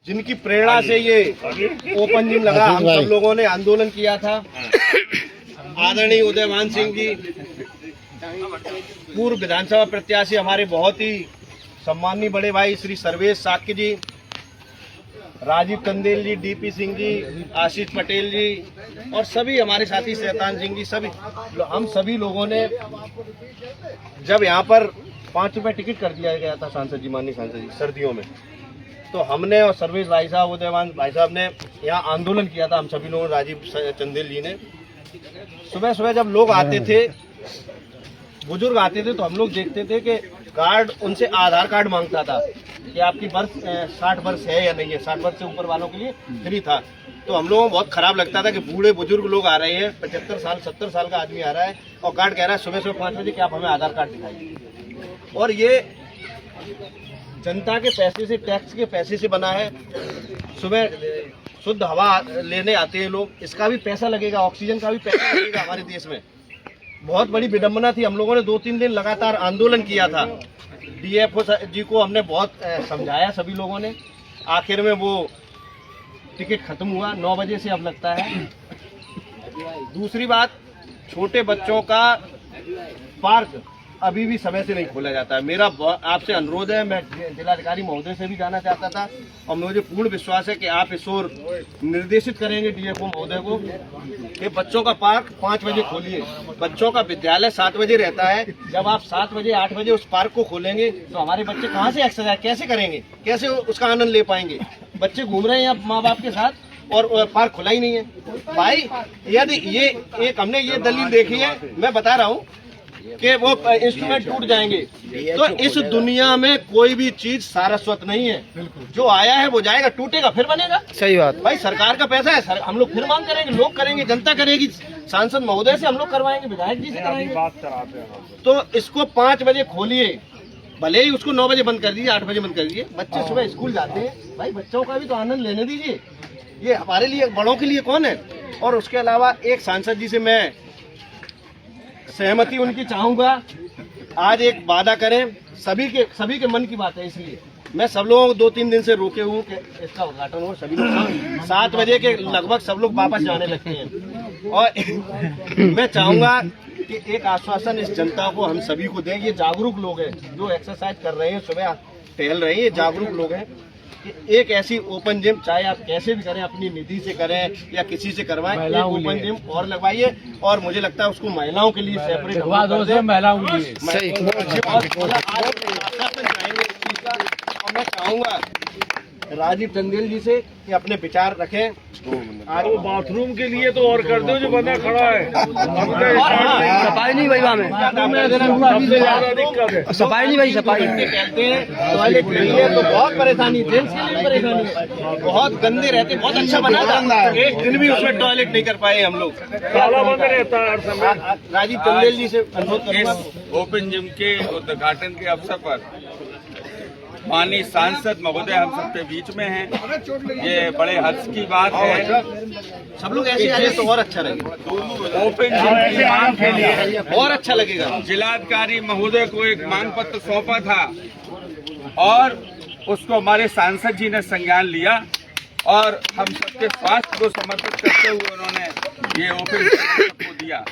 जिनकी प्रेरणा से ये ओपन जिम लगा, हम सब लोगों ने आंदोलन किया था। आदरणीय उदयभान सिंह जी, पूर्व विधानसभा प्रत्याशी, हमारे बहुत ही सम्माननीय बड़े भाई श्री सर्वेश साक्य जी, राजीव चंदेल जी, डीपी सिंह जी, आशीष पटेल जी और सभी हमारे साथी शैतान सिंह जी, सभी हम सभी लोगों ने जब यहाँ पर 5 रुपए टिकट कर दिया गया था सांसद जी, माननीय सांसद जी, सर्दियों में, तो हमने और सर्वेश भाई साहब, उदयभान भाई साहब ने यहाँ आंदोलन किया था। हम सभी लोगों, राजीव चंदेल जी ने, सुबह सुबह जब लोग आते थे, बुजुर्ग आते थे, तो हम लोग देखते थे कि कार्ड, उनसे आधार कार्ड मांगता था कि आपकी वर्ष 60 वर्ष है या नहीं है। 60 वर्ष से ऊपर वालों के लिए फ्री था। तो हम लोगों को बहुत खराब लगता था कि बूढ़े बुजुर्ग लोग आ रहे हैं, 75 साल 70 साल का आदमी आ रहा है और कार्ड कह रहा है सुबह सुबह 5 बजे कि आप हमें आधार कार्ड दिखाइए। और ये जनता के पैसे से, टैक्स के पैसे से बना है। सुबह शुद्ध हवा लेने आते हैं लोग, इसका भी पैसा लगेगा, ऑक्सीजन का भी पैसा लगेगा हमारे देश में। बहुत बड़ी विडंबना थी। हम लोगों ने 2-3 दिन लगातार आंदोलन किया था। डीएफओ जी को हमने बहुत समझाया, सभी लोगों ने। आखिर में वो टिकट खत्म हुआ 9 बजे से, अब लगता है। दूसरी बात, छोटे बच्चों का पार्क अभी भी समय से नहीं खोला जाता है। मेरा आपसे अनुरोध है, मैं जिलाधिकारी महोदय से भी जाना चाहता था और मुझे पूर्ण विश्वास है कि आप इस ओर निर्देशित करेंगे डीएफओ महोदय को कि बच्चों का पार्क 5 बजे खोलिए। बच्चों का विद्यालय 7 बजे रहता है। जब आप 7 बजे 8 बजे उस पार्क को खोलेंगे तो हमारे बच्चे कहाँ से एक्सरसाइज कैसे करेंगे, कैसे उसका आनंद ले पाएंगे? बच्चे घूम रहे हैं माँ बाप के साथ और पार्क खुला ही नहीं है। भाई, यदि ये एक हमने ये दलील देखी है, मैं बता रहा हूँ कि वो इंस्ट्रूमेंट टूट जाएंगे। तो इस दुनिया में कोई भी चीज सारस्वत नहीं है। जो आया है वो जाएगा, टूटेगा फिर बनेगा। सही बात भाई, सरकार का पैसा है, हम लोग फिर मांग करेंगे, लोग करेंगे, जनता करेगी, सांसद महोदय से हम लोग करवाएंगे, विधायक जी से कराएंगे। तो इसको 5 बजे खोलिए, भले ही उसको 9 बजे बंद कर दीजिए, 8 बजे बंद कर दीजिए। बच्चे सुबह स्कूल जाते हैं, भाई बच्चों का भी तो आनंद लेने दीजिए। ये हमारे लिए, बड़ों के लिए कौन है? और उसके अलावा एक सांसद जी से मैं सहमति उनकी चाहूंगा, आज एक वादा करें, सभी के मन की बात है, इसलिए मैं सब लोगों को 2-3 दिन से रोके हूँ कि इसका उद्घाटन हो। सभी लोग 7 बजे के लगभग सब लोग वापस जाने लगते हैं। और मैं चाहूंगा कि एक आश्वासन इस जनता को हम सभी को दें। ये जागरूक लोग हैं जो एक्सरसाइज कर रहे हैं, सुबह टहल रहे हैं, ये जागरूक लोग हैं कि एक ऐसी ओपन जिम, चाहे आप कैसे भी करें, अपनी निधि से करें या किसी से करवाएं, एक ओपन जिम और लगवाइए। और मुझे लगता है उसको महिलाओं के लिए सेपरेट महिलाओं के लिए। सही। और मैं चाहूंगा राजीव चंदेल जी से कि अपने विचार रखें। वो बाथरूम के लिए तो और कर दो, जो बंदा खड़ा है सफाई नहीं भाई, में सबसे ज्यादा दिक्कत है। सफाई नहीं भाई, सफाई कहते हैं टॉयलेट नहीं है तो बहुत परेशानी, जेंट्स के लिए परेशानी है। बहुत गंदे रहते, बहुत अच्छा बना था, एक दिन भी उसमें टॉयलेट नहीं कर पाए हम लोग। ताला बंद रहता है हर समय। राजीव चंदेल जी से अनुरोध करूंगा, ओपन जिम के उद्घाटन के अवसर पर माननीय सांसद महोदय हम सबके बीच में हैं, ये बड़े हर्ष की बात है। सब लोग ऐसे आए तो और अच्छा लगेगा। ओपन जिम की मांग के लिए और अच्छा लगेगा। जिलाधिकारी महोदय को एक मांग पत्र सौंपा था और उसको हमारे सांसद जी ने संज्ञान लिया और हम सबके स्वास्थ्य को समर्पित करते हुए उन्होंने ये ओपन जिम को दिया।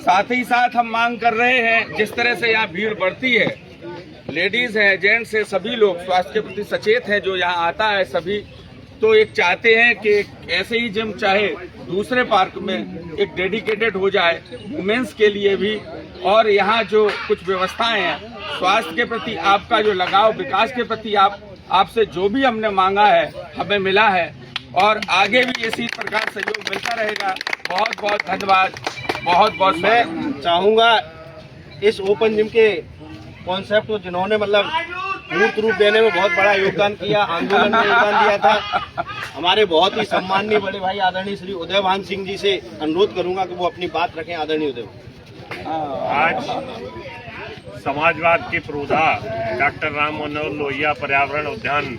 साथ ही साथ हम मांग कर रहे हैं, जिस तरह से यहाँ भीड़ बढ़ती है, लेडीज है, जेंट्स है, सभी लोग स्वास्थ्य के प्रति सचेत हैं, जो यहाँ आता है सभी, तो एक चाहते हैं कि ऐसे ही जिम चाहे दूसरे पार्क में एक डेडिकेटेड हो जाए वुमेन्स के लिए भी। और यहाँ जो कुछ व्यवस्थाएं हैं, स्वास्थ्य के प्रति आपका जो लगाव, विकास के प्रति आपसे जो भी हमने मांगा है हमें मिला है और आगे भी इसी प्रकार सहयोग मिलता रहेगा। बहुत बहुत धन्यवाद, बहुत बहुत। मैं चाहूंगा इस ओपन जिम के कॉन्सेप्ट को, जिन्होंने मतलब मूर्त रूप देने में बहुत बड़ा योगदान किया, आंदोलन में योगदान दिया था, हमारे बहुत ही सम्माननीय बड़े भाई आदरणीय श्री उदयभान सिंह जी से अनुरोध करूंगा कि वो अपनी बात रखें। आदरणीय उदय, आज समाजवाद के पुरोधा डॉक्टर राम मनोहर लोहिया पर्यावरण उद्यान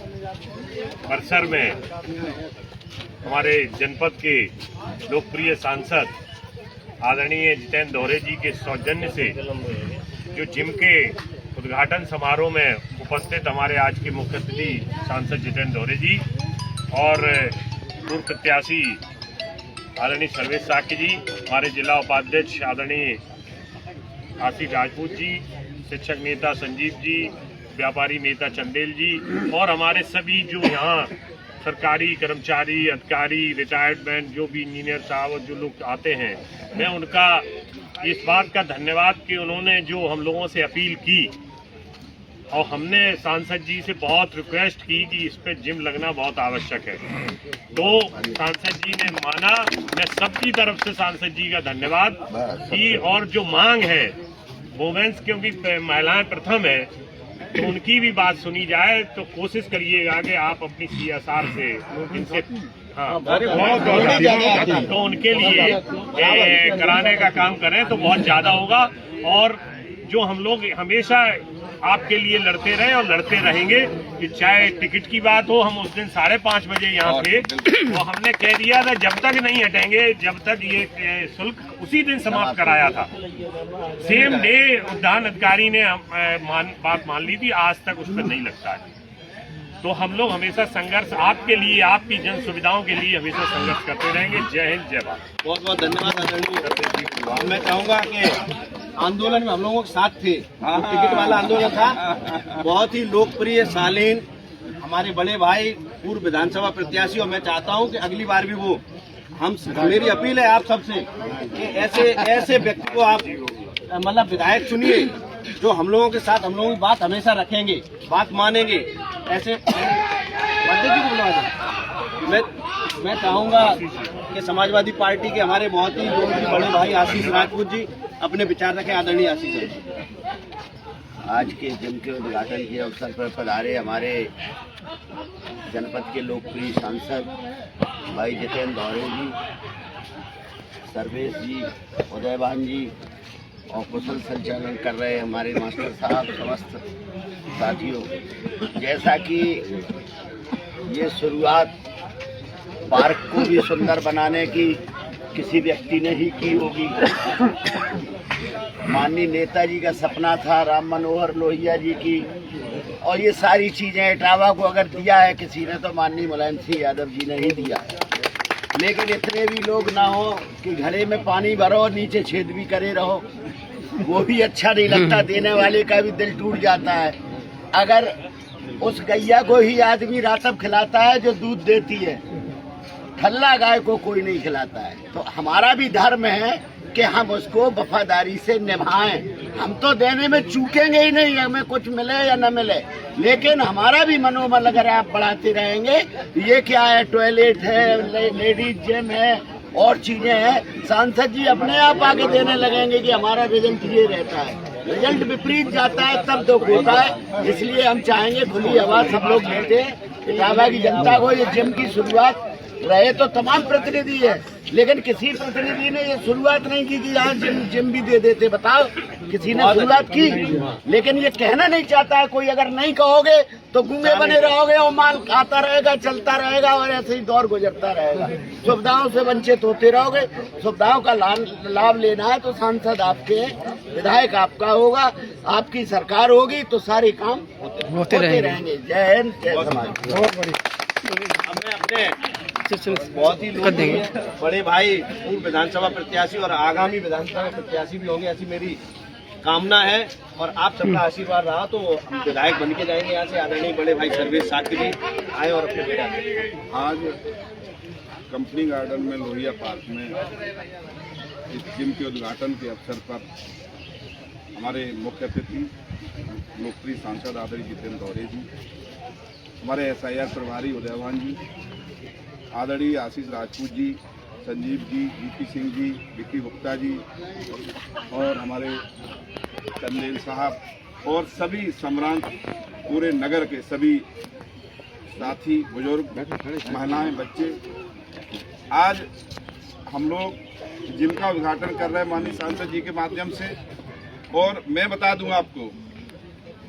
परिसर में हमारे जनपद के लोकप्रिय सांसद आदरणीय जितेंद्र दौरे जी के सौजन्य से जो जिम के उद्घाटन समारोह में उपस्थित हमारे आज के मुख्य अतिथि सांसद जितेंद्र दौरे जी और पूर्व प्रत्याशी आदरणीय सर्वेश साक्य जी, हमारे जिला उपाध्यक्ष आदरणीय आशीष राजपूत जी, शिक्षक नेता संजीव जी, व्यापारी नेता चंदेल जी और हमारे सभी जो यहाँ सरकारी कर्मचारी, अधिकारी, रिटायर्डमेंट जो भी इंजीनियर साहब और जो लोग आते हैं, मैं उनका इस बात का धन्यवाद कि उन्होंने जो हम लोगों से अपील की और हमने सांसद जी से बहुत रिक्वेस्ट की कि इस पे जिम लगना बहुत आवश्यक है, तो सांसद जी ने माना। मैं सबकी तरफ से सांसद जी का धन्यवाद की। और जो मांग है वुमेन्स, क्योंकि महिलाएं प्रथम है, तो उनकी भी बात सुनी जाए, तो कोशिश करिएगा कि आप अपनी CSR से इनसे तो उनके लिए कराने का काम करें तो बहुत ज़्यादा होगा। और जो हम लोग हमेशा आपके लिए लड़ते रहे और लड़ते रहेंगे कि चाहे टिकट की बात हो, हम उस दिन 5:30 बजे यहाँ थे तो हमने कह दिया था जब तक नहीं हटेंगे जब तक ये शुल्क उसी दिन समाप्त कराया था। सेम डे उद्यान अधिकारी ने बात मान ली थी, आज तक उस पर नहीं लगता है। तो हम लोग हमेशा संघर्ष आपके लिए, आपकी जन सुविधाओं के लिए हमेशा संघर्ष करते रहेंगे। जय हिंद, जय भारत। बहुत बहुत धन्यवाद आदरणीय। मैं चाहूँगा कि आंदोलन में हम लोगों के साथ थे, टिकट वाला आंदोलन था, बहुत ही लोकप्रिय शालीन हमारे बड़े भाई पूर्व विधानसभा प्रत्याशी, और मैं चाहता हूं कि अगली बार भी वो मेरी अपील है आप सबसे कि ऐसे व्यक्ति को आप मतलब विधायक चुनिए जो हम लोगों के साथ हम लोगों की बात हमेशा रखेंगे, बात मानेंगे। ऐसे मैं चाहूँगा कि समाजवादी पार्टी के हमारे बहुत ही बड़े भाई आशीष राजपूत जी अपने विचार रखें। आदरणीय आशीष जी, आज के जिम के उद्घाटन के अवसर पर पधारे हमारे जनपद के लोकप्रिय सांसद भाई जितेंद्र दौरे जी, सर्वेश जी, उदयभान जी और कुशल संचालन कर रहे हमारे मास्टर साहब, समस्त साथियों, जैसा कि ये शुरुआत पार्क को भी सुंदर बनाने की किसी व्यक्ति ने ही की होगी। माननीय नेताजी का सपना था, राम मनोहर लोहिया जी की, और ये सारी चीजें इटावा को अगर दिया है किसी ने तो माननीय मुलायम सिंह यादव जी ने ही दिया है। लेकिन इतने भी लोग ना हो कि घड़े में पानी भरो और नीचे छेद भी करे रहो, वो भी अच्छा नहीं लगता, देने वाले का भी दिल टूट जाता है। अगर उस गैया को ही आदमी रातब खिलाता है जो दूध देती है, ठल्ला गाय को कोई नहीं खिलाता है। तो हमारा भी धर्म है कि हम उसको वफादारी से निभाएं। हम तो देने में चूकेंगे ही नहीं, हमें कुछ मिले या न मिले, लेकिन हमारा भी मनोबल अगर आप बढ़ाते रहेंगे। ये क्या है, टॉयलेट है, लेडीज जिम है और चीजें हैं, सांसद जी अपने आप आगे देने लगेंगे कि हमारा रिजल्ट ये रहता है। रिजल्ट विपरीत जाता है तब दुख होता है। इसलिए हम चाहेंगे खुली हवा सब लोग लेते हैं। इटावा की जनता को ये जिम की शुरुआत रहे तो तमाम प्रतिनिधि है, लेकिन किसी प्रतिनिधि ने ये शुरुआत नहीं की कि यहाँ जिम भी दे देते। बताओ, किसी ने शुरुआत की, लेकिन ये कहना नहीं चाहता है कोई। अगर नहीं कहोगे तो गूंगे बने रहोगे और माल आता रहेगा, चलता रहेगा और ऐसे ही दौर गुजरता रहेगा। सुविधाओं से वंचित होते रहोगे। सुविधाओं का लाभ लेना है तो सांसद आपके, विधायक आपका होगा, आपकी सरकार होगी तो सारे काम होते रहेंगे। जय हिंद, जय समाज। हमें अपने बहुत ही बड़े भाई पूर्व विधानसभा प्रत्याशी और आगामी विधानसभा प्रत्याशी भी होंगे, ऐसी मेरी कामना है। और आप सबका आशीर्वाद रहा तो हम विधायक बन के जाएंगे यहाँ से। आदरणीय बड़े भाई सर्वेश साक्य जी आए और अपने बेटा दें। आज कंपनी गार्डन में लोहिया पार्क में इस जिम के उद्घाटन के अवसर पर हमारे मुख्य अतिथि लोकप्रिय सांसद आदरणीय जितेंद्र दौरे जी, हमारे SIR प्रभारी उदयभान जी, आदरणीय आशीष राजपूत जी, संजीव जी, VP सिंह जी, विक्की गुप्ता जी और हमारे चंदेल साहब और सभी सम्रांत पूरे नगर के सभी साथी, बुजुर्ग, महिलाएं, बच्चे, आज हम लोग जिम का उद्घाटन कर रहे हैं माननीय सांसद जी के माध्यम से। और मैं बता दूं आपको,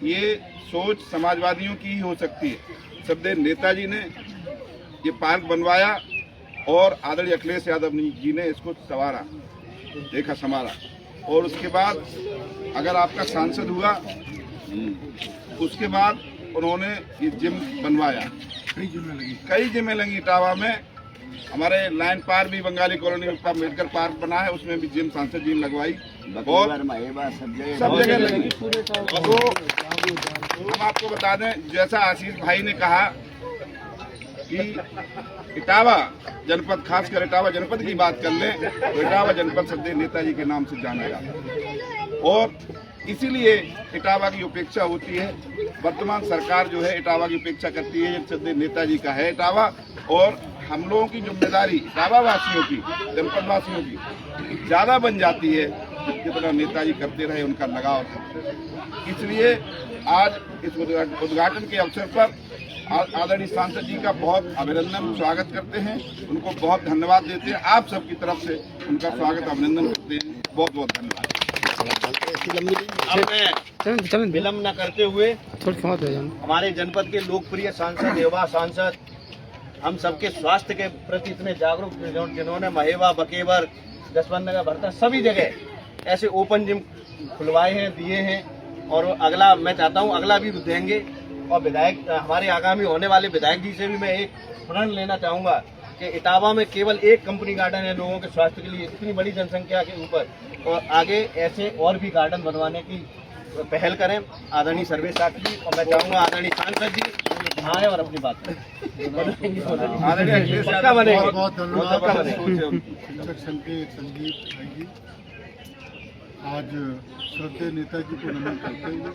ये सोच समाजवादियों की ही हो सकती है। सदैव नेताजी ने ये पार्क बनवाया और आदरणीय अखिलेश यादव जी ने इसको संवारा, देखा, संभाला, और उसके बाद अगर आपका सांसद हुआ उसके बाद उन्होंने ये जिम बनवाया। कई जिमें लगी इटावा में। हमारे लाइन पार भी बंगाली कॉलोनी में अम्बेडकर पार्क बना है, उसमें भी जिम सांसद जिम लगवाई और सब जगह लगी। तो हम आपको बता दें, जैसा आशीष भाई ने कहा कि इटावा जनपद, खासकर इटावा जनपद की बात कर लें तो इटावा जनपद श्रद्धेय नेताजी के नाम से जाना जाता है और इसीलिए इटावा की उपेक्षा होती है। वर्तमान सरकार जो है इटावा की उपेक्षा करती है। श्रद्धेय नेताजी का है इटावा और हम लोगों की जिम्मेदारी इटावा वासियों की, जनपद वासियों की ज्यादा बन जाती है जितना नेताजी करते रहे उनका लगाव था। इसलिए आज इस उद्घाटन के अवसर पर आदरणीय सांसद जी का बहुत अभिनंदन, स्वागत करते हैं, उनको बहुत धन्यवाद देते हैं। आप सबकी तरफ से उनका स्वागत अभिनंदन करते हैं। बहुत बहुत धन्यवाद। अब मैं विलम्ब न करते हुए हमारे जनपद के लोकप्रिय सांसद, युवा सांसद, हम सबके स्वास्थ्य के प्रति इतने जागरूक, जिन्होंने महेवा, बकेवर, जसवंत नगर, भरता सभी जगह ऐसे ओपन जिम खुलवाए हैं, दिए हैं और अगला मैं चाहता हूं अगला भी देंगे। और विधायक, हमारे आगामी होने वाले विधायक जी से भी मैं एक प्रण लेना चाहूंगा कि इटावा में केवल एक कंपनी गार्डन है लोगों के स्वास्थ्य के लिए, इतनी बड़ी जनसंख्या के ऊपर, और आगे ऐसे और भी गार्डन बनवाने की पहल करें। आदरणीय सर्वेश साकी जी और मैं चाहूंगा आदरणीय सांसद जी आए और अपनी बात करें। बहुत बहुत धन्यवाद शिक्षक संघ के संजीव भाई जी। आज श्रद्धेय नेताजी को नमन करते हुए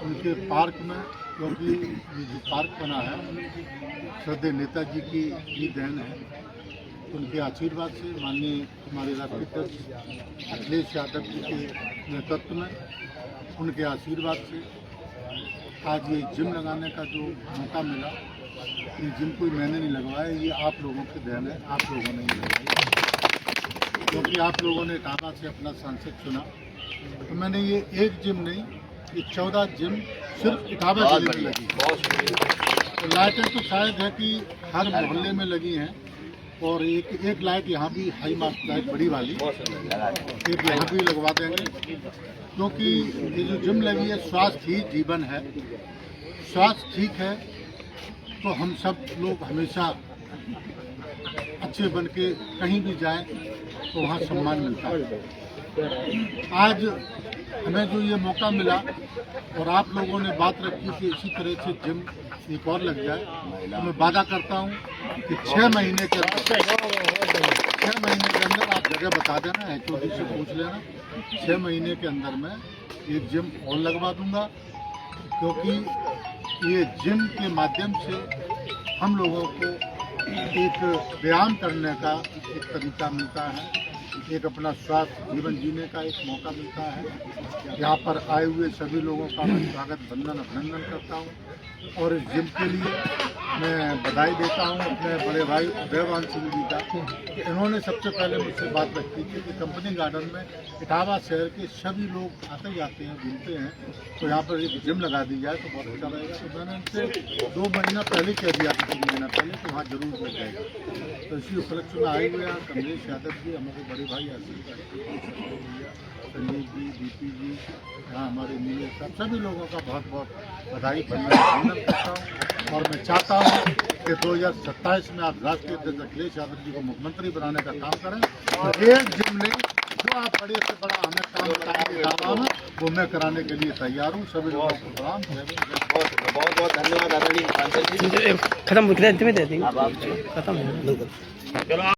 उनके पार्क में, क्योंकि ये जो पार्क बना है श्रद्धेय नेताजी की ही देन है, उनके आशीर्वाद से, माननीय हमारे राष्ट्रीय अध्यक्ष अखिलेश यादव जी के नेतृत्व में, उनके आशीर्वाद से आज ये जिम लगाने का जो मौका मिला, ये जिम कोई मैंने नहीं लगवाया, ये आप लोगों की देन है, आप लोगों ने ही लगवाई। क्योंकि आप लोगों ने इटावा से अपना सांसद चुना, तो मैंने ये एक जिम नहीं, ये 14 जिम सिर्फ इटावा जिले में लगी। तो लाइटें तो शायद है कि हर मोहल्ले में लगी हैं और एक लाइट यहाँ भी हाई मार्क लाइट बड़ी वाली एक यहाँ भी लगवा देंगे, क्योंकि ये जो जिम लगी है, स्वास्थ्य ही जीवन है। स्वास्थ्य ठीक है तो हम सब लोग हमेशा अच्छे बन के कहीं भी जाएं तो वहाँ सम्मान मिलता है। आज हमें जो ये मौका मिला और आप लोगों ने बात रखी कि इसी तरह से जिम एक और लग जाए, तो मैं वादा करता हूँ कि 6 महीने के अंदर आप जगह बता देना, HOD से पूछ लेना, 6 महीने के अंदर मैं एक जिम और लगवा दूंगा। क्योंकि ये जिम के माध्यम से हम लोगों को एक व्यायाम करने का एक तरीका मिलता है, एक अपना स्वास्थ्य जीवन जीने का एक मौका मिलता है। यहाँ पर आए हुए सभी लोगों का मैं स्वागत, वंदन, अभिनंदन करता हूँ और इस जिम के लिए मैं बधाई देता हूँ अपने बड़े भाई देवान सिंह जी का कि इन्होंने सबसे पहले मुझसे बात रखी थी कि कंपनी गार्डन में इटावा शहर के सभी लोग आते जाते हैं, घूमते हैं, तो यहाँ पर एक जिम लगा दी जाए तो बहुत अच्छा रहेगा। तो मैंने उनसे 2 महीना पहले कह दिया था, 3 महीना पहले, तो वहाँ जरूर लग जाएगा। तो इसी उपलक्ष्य में आए हुए हैं कमलेश यादव जी, हमारे बड़े भाई संजीव जी, DP जी, यहाँ हमारे नीले साहब, सभी लोगों का बहुत बहुत बधाई अभिनंदन करता हूँ। और मैं चाहता हूँ कि 2027 में आप राष्ट्रीय अध्यक्ष अखिलेश यादव जी को मुख्यमंत्री बनाने का काम करें और एक जिम नहीं, जो आप बड़े से बड़ा हमें काम बताएंगे वो मैं कराने के लिए तैयार हूँ। सभी लोगों को प्रणाम। बहुत बहुत धन्यवाद आदरणीय सांसद जी। खत्म, खत्म।